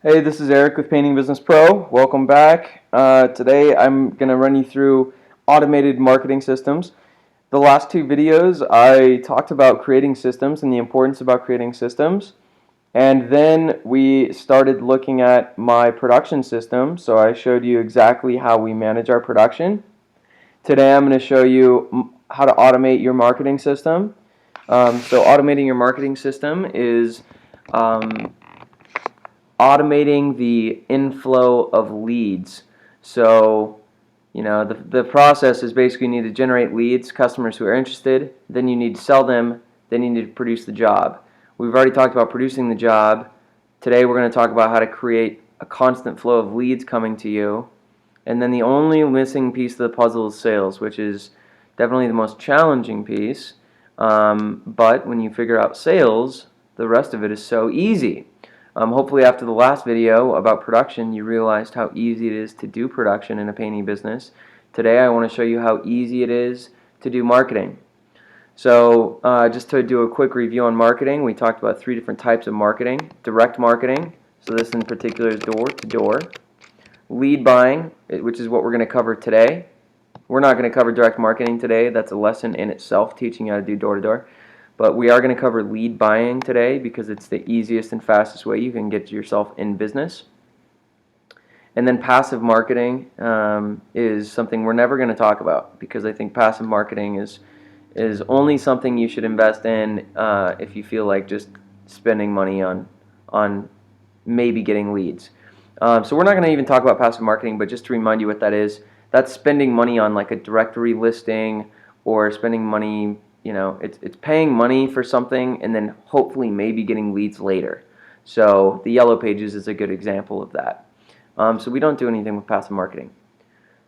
Hey, this is Eric with Painting Business Pro. Welcome back. Today I'm going to run you through automated marketing systems. The last two videos I talked about creating systems and the importance about creating systems. And then we started looking at my production system. So I showed you exactly how we manage our production. Today I'm going to show you how to automate your marketing system. So automating your marketing system is automating the inflow of leads. So, the process is basically you need to generate leads, customers who are interested, then you need to sell them, then you need to produce the job. We've already talked about producing the job. Today we're going to talk about how to create a constant flow of leads coming to you. And then the only missing piece of the puzzle is sales, which is definitely the most challenging piece. But when you figure out sales, the rest of it is so easy. Hopefully after the last video about production, you realized how easy it is to do production in a painting business. Today I want to show you how easy it is to do marketing. So just to do a quick review on marketing, we talked about 3 different types of marketing. Direct marketing, so this in particular is door-to-door. Lead buying, which is what we're going to cover today. We're not going to cover direct marketing today. That's a lesson in itself, teaching you how to do door-to-door. But we are going to cover lead buying today because it's the easiest and fastest way you can get yourself in business. And then passive marketing is something we're never going to talk about because I think passive marketing is only something you should invest in if you feel like just spending money on maybe getting leads. So we're not going to even talk about passive marketing, but just to remind you what that is, that's spending money on like a directory listing or spending money, it's paying money for something and then hopefully maybe getting leads later. So the Yellow Pages is a good example of that. So we don't do anything with passive marketing.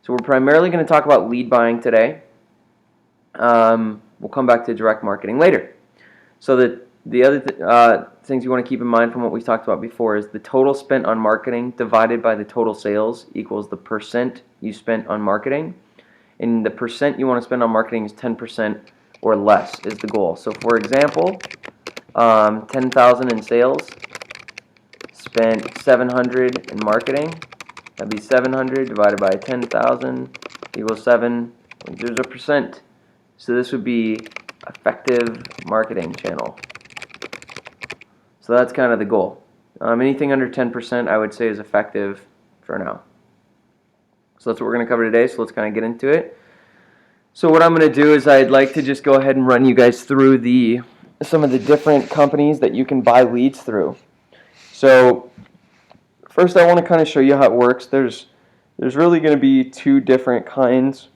So we're primarily going to talk about lead buying today. We'll come back to direct marketing later. So the other things you want to keep in mind from what we talked about before is the total spent on marketing divided by the total sales equals the percent you spent on marketing. And the percent you want to spend on marketing is 10% or less is the goal. So for example, 10,000 in sales, spent 700 in marketing. That'd be 700 divided by 10,000 equals 7. There's a percent. So this would be effective marketing channel. So that's kind of the goal. Anything under 10% I would say is effective for now. So that's what we're going to cover today, so let's kind of get into it. So what I'm going to do is I'd like to just go ahead and run you guys through some of the different companies that you can buy leads through. So first I want to kind of show you how it works. There's really going to be 2 different kinds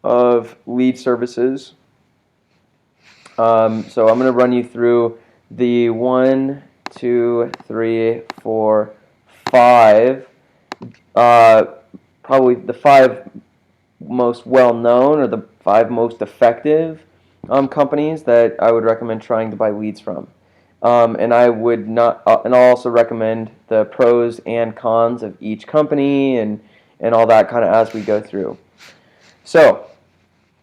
of lead services. So I'm going to run you through the 1, 2, 3, 4, 5, probably the 5 most well-known or the 5 most effective companies that I would recommend trying to buy leads from. And I would not, and I'll also recommend the pros and cons of each company and all that kind of as we go through. So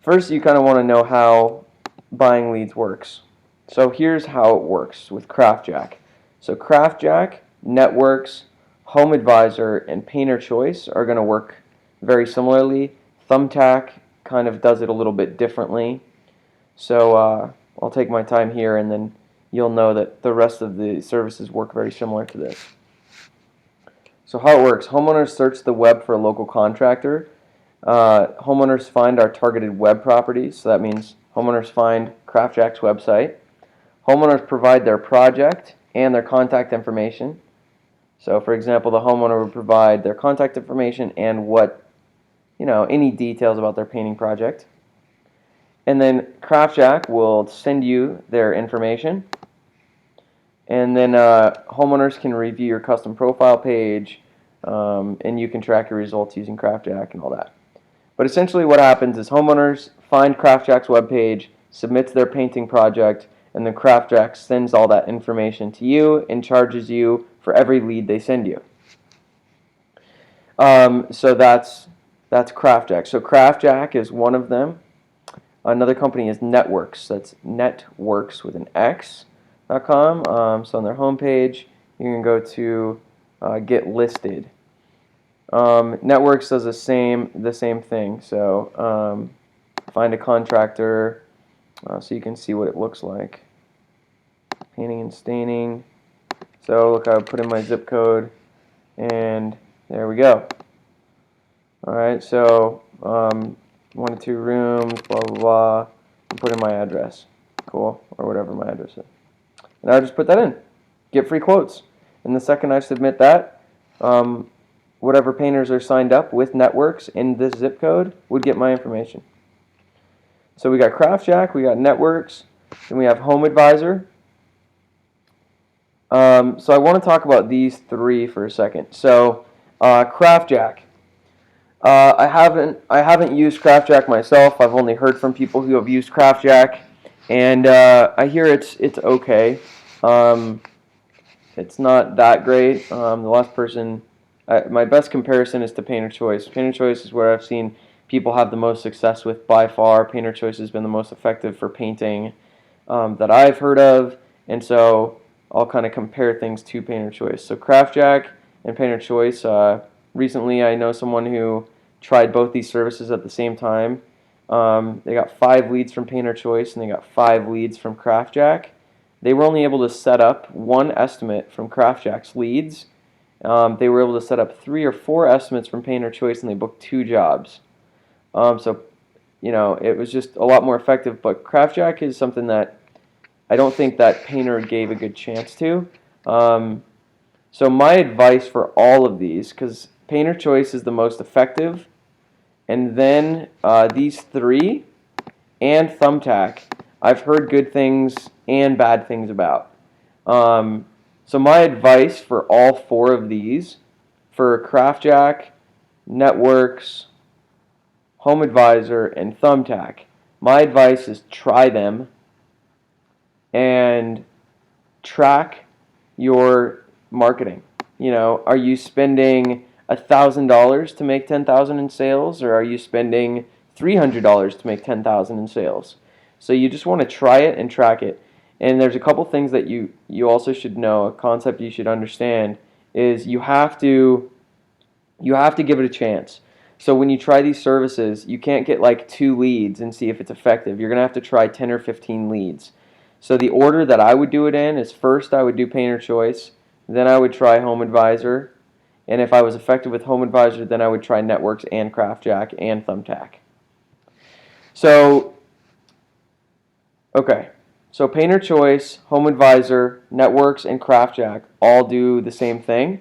first, you kind of want to know how buying leads works. So here's how it works with CraftJack. So CraftJack, Networks, Home Advisor, and Painter Choice are going to work very similarly. Thumbtack kind of does it a little bit differently. So I'll take my time here and then you'll know that the rest of the services work very similar to this. So how it works, homeowners search the web for a local contractor. Homeowners find our targeted web properties, so that means homeowners find CraftJack's website. Homeowners provide their project and their contact information. So for example, the homeowner would provide their contact information and any details about their painting project. And then CraftJack will send you their information. And then homeowners can review your custom profile page, and you can track your results using CraftJack and all that. But essentially what happens is homeowners find CraftJack's webpage, submits their painting project, and then CraftJack sends all that information to you and charges you for every lead they send you. So that's CraftJack. So CraftJack is one of them. Another company is Networks. That's Networks with an X.com. So on their homepage, you can go to get listed. Networks does the same thing. So find a contractor so you can see what it looks like. Painting and staining. So look, I put in my zip code, and there we go. All right, so 1 to 2 rooms, blah blah blah, and put in my address. Cool, or whatever my address is. And I just put that in. Get free quotes. And the second I submit that, whatever painters are signed up with Networks in this zip code would get my information. So we got CraftJack, we got Networks, and we have HomeAdvisor. So I want to talk about these three for a second. So CraftJack. I haven't used CraftJack myself. I've only heard from people who have used CraftJack, and I hear it's okay. It's not that great. The last person, my best comparison is to Painter Choice. Painter Choice is where I've seen people have the most success with by far. Painter Choice has been the most effective for painting that I've heard of, and so I'll kind of compare things to Painter Choice. So CraftJack and Painter Choice. Recently, I know someone who tried both these services at the same time. They got 5 leads from Painter Choice and they got 5 leads from CraftJack. They were only able to set up 1 estimate from CraftJack's leads. They were able to set up 3 or 4 estimates from Painter Choice, and they booked 2 jobs. So, you know, it was just a lot more effective. But CraftJack is something that I don't think that Painter gave a good chance to. So my advice for all of these, because Painter Choice is the most effective, and then these 3 and Thumbtack, I've heard good things and bad things about. So my advice for all 4 of these, for CraftJack, Networks, HomeAdvisor, and Thumbtack, my advice is try them and track your marketing. You know, are you spending $1,000 to make $10,000 in sales, or are you spending $300 to make $10,000 in sales? So you just want to try it and track it. And there's a couple things that you also should know. A concept you should understand is you have to give it a chance. So when you try these services, you can't get like 2 leads and see if it's effective. You're going to have to try 10 or 15 leads. So the order that I would do it in is first I would do Painter Choice, then I would try HomeAdvisor, and if I was effective with HomeAdvisor, then I would try Networks and CraftJack and Thumbtack. So, okay. So Painter Choice, HomeAdvisor, Networks, and CraftJack all do the same thing.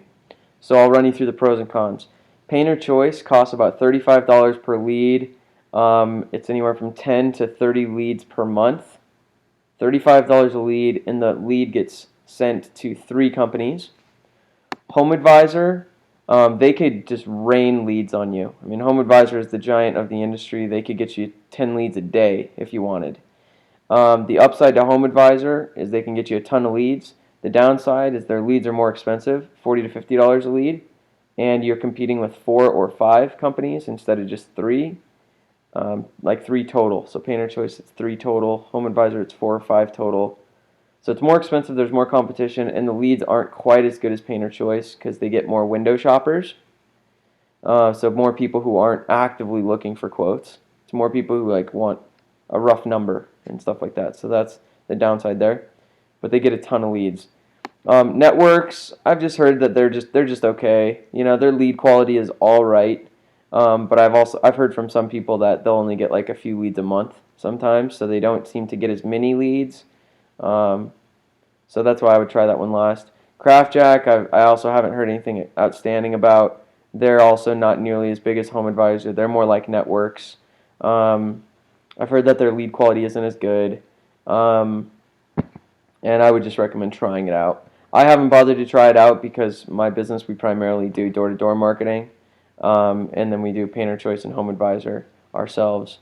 So I'll run you through the pros and cons. Painter Choice costs about $35 per lead. It's anywhere from 10 to 30 leads per month. $35 a lead, and the lead gets sent to 3 companies. HomeAdvisor, they could just rain leads on you. I mean, HomeAdvisor is the giant of the industry. They could get you 10 leads a day if you wanted. The upside to HomeAdvisor is they can get you a ton of leads. The downside is their leads are more expensive, $40 to $50 a lead, and you're competing with 4 or 5 companies instead of just 3. Like 3 total. So Painter Choice, it's 3 total. HomeAdvisor, it's 4 or 5 total. So it's more expensive, there's more competition, and the leads aren't quite as good as Painter Choice because they get more window shoppers. So more people who aren't actively looking for quotes. It's more people who like want a rough number and stuff like that. So that's the downside there. But they get a ton of leads. Networks, I've just heard that they're just okay. You know, their lead quality is all right. But I've heard from some people that they'll only get like a few leads a month sometimes, so they don't seem to get as many leads. So that's why I would try that one last. CraftJack, I also haven't heard anything outstanding about. They're also not nearly as big as HomeAdvisor. They're more like Networks. I've heard that their lead quality isn't as good, and I would just recommend trying it out. I haven't bothered to try it out because my business, we primarily do door-to-door marketing. And then we do Painter Choice and HomeAdvisor ourselves.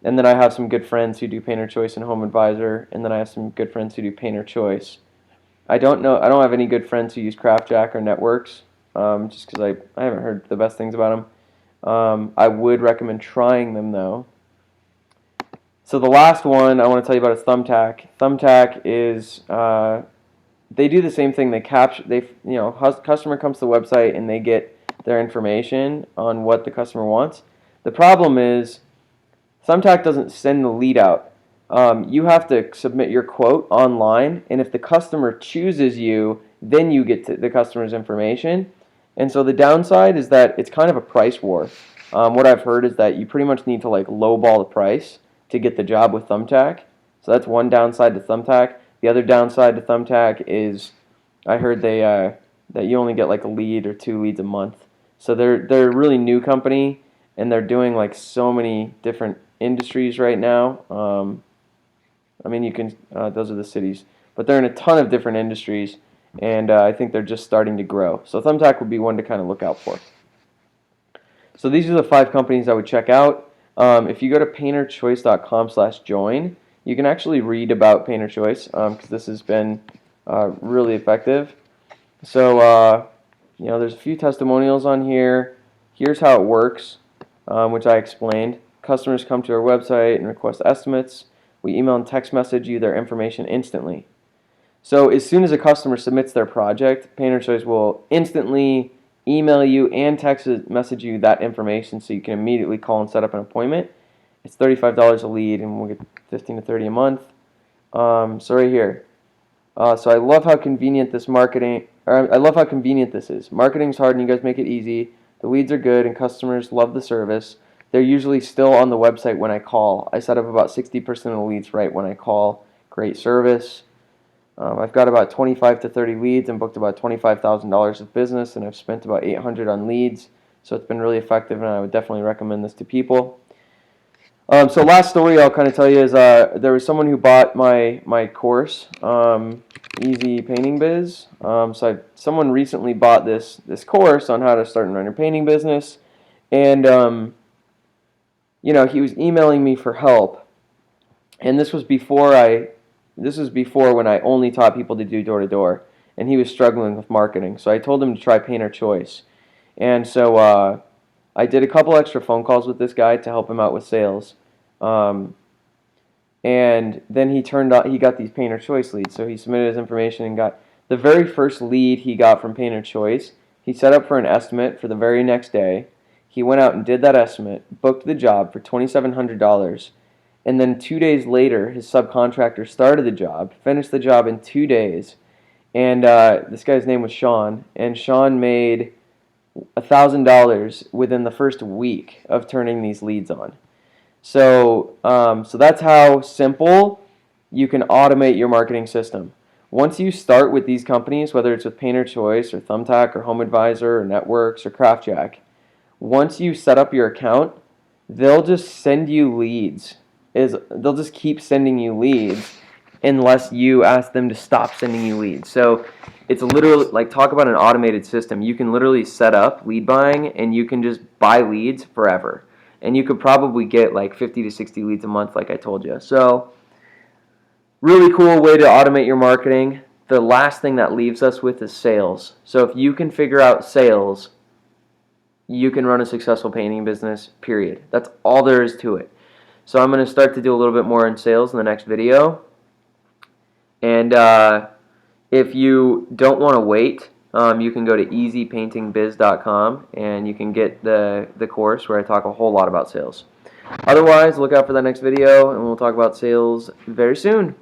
And then I have some good friends who do Painter Choice and HomeAdvisor, and then I have some good friends who do Painter Choice. I don't have any good friends who use CraftJack or Networks, just because I haven't heard the best things about them. I would recommend trying them though. So the last one I want to tell you about is Thumbtack. Thumbtack is they do the same thing. They capture, customer comes to the website and they get their information on what the customer wants. The problem is Thumbtack doesn't send the lead out. You have to submit your quote online, and if the customer chooses you, then you get the customer's information. And so the downside is that it's kind of a price war. What I've heard is that you pretty much need to like lowball the price to get the job with Thumbtack. So that's one downside to Thumbtack. The other downside to Thumbtack is I heard that you only get like a lead or 2 leads a month. So they're a really new company, and they're doing like so many different industries right now. I mean, you can those are the cities, but they're in a ton of different industries, and I think they're just starting to grow. So Thumbtack would be one to kind of look out for. So these are the 5 companies I would check out. If you go to painterchoice.com/join, you can actually read about Painter Choice because this has been really effective. So there's a few testimonials on here. Here's how it works, which I explained. Customers come to our website and request estimates. We email and text message you their information instantly. So as soon as a customer submits their project, Painter Choice will instantly email you and text message you that information so you can immediately call and set up an appointment. It's $35 a lead, and we'll get 15 to 30 a month. So right here. So I love how convenient this I love how convenient this is. Marketing's hard and you guys make it easy. The leads are good and customers love the service. They're usually still on the website when I call. I set up about 60% of the leads right when I call. Great service. I've got about 25 to 30 leads and booked about $25,000 of business, and I've spent about $800 on leads. So it's been really effective, and I would definitely recommend this to people. So last story I'll kind of tell you is there was someone who bought my course, Easy Painting Biz. Someone recently bought this course on how to start and run your painting business, and he was emailing me for help, and this was before when I only taught people to do door to door, and he was struggling with marketing. So I told him to try Painter Choice, and so I did a couple extra phone calls with this guy to help him out with sales. And then he got these Painter Choice leads. So he submitted his information and got the very first lead he got from Painter Choice. He set up for an estimate for the very next day. He went out and did that estimate, booked the job for $2,700. And then 2 days later, his subcontractor started the job, finished the job in 2 days. And this guy's name was Sean. And Sean made $1,000 within the first week of turning these leads on. So that's how simple you can automate your marketing system. Once you start with these companies, whether it's with Painter Choice or Thumbtack or HomeAdvisor or Networks or CraftJack, once you set up your account, they'll just send you leads. They'll just keep sending you leads unless you ask them to stop sending you leads. So it's literally like, talk about an automated system. You can literally set up lead buying and you can just buy leads forever. And you could probably get like 50 to 60 leads a month like I told you. So really cool way to automate your marketing. The last thing that leaves us with is sales. So if you can figure out sales, you can run a successful painting business, period. That's all there is to it. So I'm going to start to do a little bit more in sales in the next video. And if you don't want to wait, you can go to easypaintingbiz.com and you can get the course where I talk a whole lot about sales. Otherwise, look out for the next video and we'll talk about sales very soon.